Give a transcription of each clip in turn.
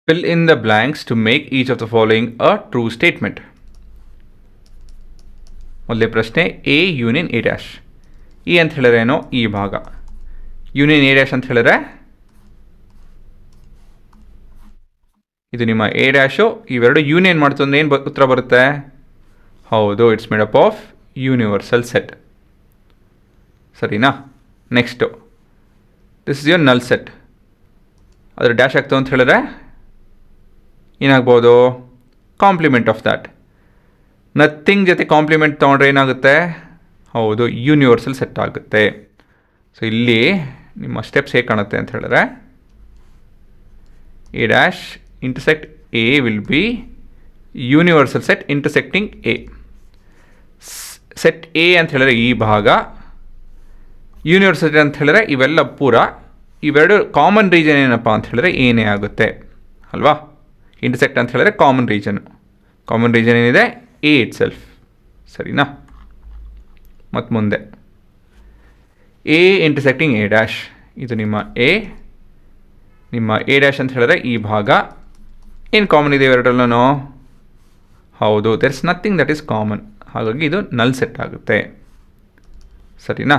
Fill in the blanks to make each of the following a true statement. ಮೊದಲೇ ಪ್ರಶ್ನೆ A union A dash. E ಅಂತ ಹೇಳಿದ್ರೆ ಏನೋ ಈ ಭಾಗ, ಯೂನಿಯನ್ ಎ ಡ್ಯಾಶ್ ಅಂತ ಹೇಳಿದ್ರೆ ಇದು ನಿಮ್ಮ ಎ ಡ್ಯಾಶು, ಇವೆರಡು ಯೂನಿಯನ್ ಮಾಡ್ತಂದ್ರೆ ಏನು ಉತ್ತರ ಬರುತ್ತೆ? ಹೌದು, it's made up of universal set. ಸರಿನಾ? Next, this is your null set. ಅದರ ಡ್ಯಾಶ್ ಆಗ್ತದೆ ಅಂತ ಹೇಳಿದ್ರೆ ಏನಾಗ್ಬೋದು? Complement of that. ನಥಿಂಗ್ ಜೊತೆ ಕಾಂಪ್ಲಿಮೆಂಟ್ ತೊಗೊಂಡ್ರೆ ಏನಾಗುತ್ತೆ? ಹೌದು, ಯೂನಿವರ್ಸಲ್ ಸೆಟ್ ಆಗುತ್ತೆ. ಸೊ ಇಲ್ಲಿ ನಿಮ್ಮ ಸ್ಟೆಪ್ಸ್ ಹೇಗೆ ಕಾಣುತ್ತೆ ಅಂತ ಹೇಳಿದ್ರೆ, A dash intersect A will be universal set intersecting A. Set A ಅಂತ ಹೇಳಿದ್ರೆ ಈ ಭಾಗ, ಯೂನಿವರ್ಸಲ್ ಸೆಟ್ ಅಂತ ಹೇಳಿದ್ರೆ ಇವೆಲ್ಲ ಪೂರ, ಇವೆರಡು ಕಾಮನ್ ರೀಜನ್ ಏನಪ್ಪ ಅಂತ ಹೇಳಿದ್ರೆ ಏನೇ ಆಗುತ್ತೆ ಅಲ್ವಾ? ಇಂಟರ್ಸೆಕ್ಟ್ ಅಂತ ಹೇಳಿದ್ರೆ ಕಾಮನ್ ರೀಜನ್ ಏನಿದೆ? A it self. ಸರಿನಾ? ಮತ್ತು ಮುಂದೆ ಎ ಇಂಟರ್ಸೆಕ್ಟಿಂಗ್ ಎ ಡ್ಯಾಶ್, ಇದು ನಿಮ್ಮ ಎ ಡ್ಯಾಶ್ ಅಂತ ಹೇಳಿದ್ರೆ ಈ ಭಾಗ. ಏನು ಕಾಮನ್ ಇದೆ ಇವೆರಡರಲ್ಲೂ? ಹೌದು, there is nothing that is common. ಹಾಗಾಗಿ ಇದು ನಲ್ ಸೆಟ್ ಆಗುತ್ತೆ. ಸರಿನಾ?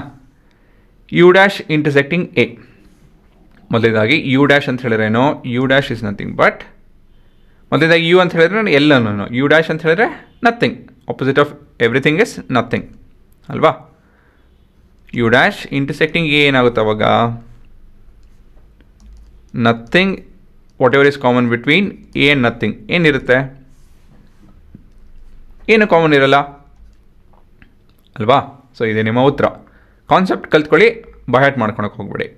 ಯು ಡ್ಯಾಶ್ ಇಂಟರ್ಸೆಕ್ಟಿಂಗ್ ಎ, ಮೊದಲೇದಾಗಿ ಯು ಡ್ಯಾಶ್ ಅಂತ ಹೇಳಿದ್ರೇನೋ, U dash is nothing but, ಮೊದಲೇದಾಗಿ ಯು ಅಂತ ಹೇಳಿದ್ರೆ ಎಲ್ಲನೂ, ಯು ಡ್ಯಾಶ್ ಅಂತ ಹೇಳಿದ್ರೆ nothing, opposite of everything is nothing ಅಲ್ವಾ? ಯು ಡ್ಯಾಶ್ ಇಂಟರ್ಸೆಕ್ಟಿಂಗ್ ಎ ಏನಾಗುತ್ತೆ ಅವಾಗ? Nothing, whatever is common between A and nothing ಏನಿರುತ್ತೆ? ಏನು ಕಾಮನ್ ಇರಲ್ಲ ಅಲ್ವಾ? ಸೊ ಇದೆ ನಿಮ್ಮ ಉತ್ತರ. ಕಾನ್ಸೆಪ್ಟ್ ಕಲ್ತ್ಕೊಳ್ಳಿ, ಬೈ ಹಾರ್ಟ್ ಮಾಡ್ಕೊಳಕ್ಕೆ ಹೋಗ್ಬೇಡಿ.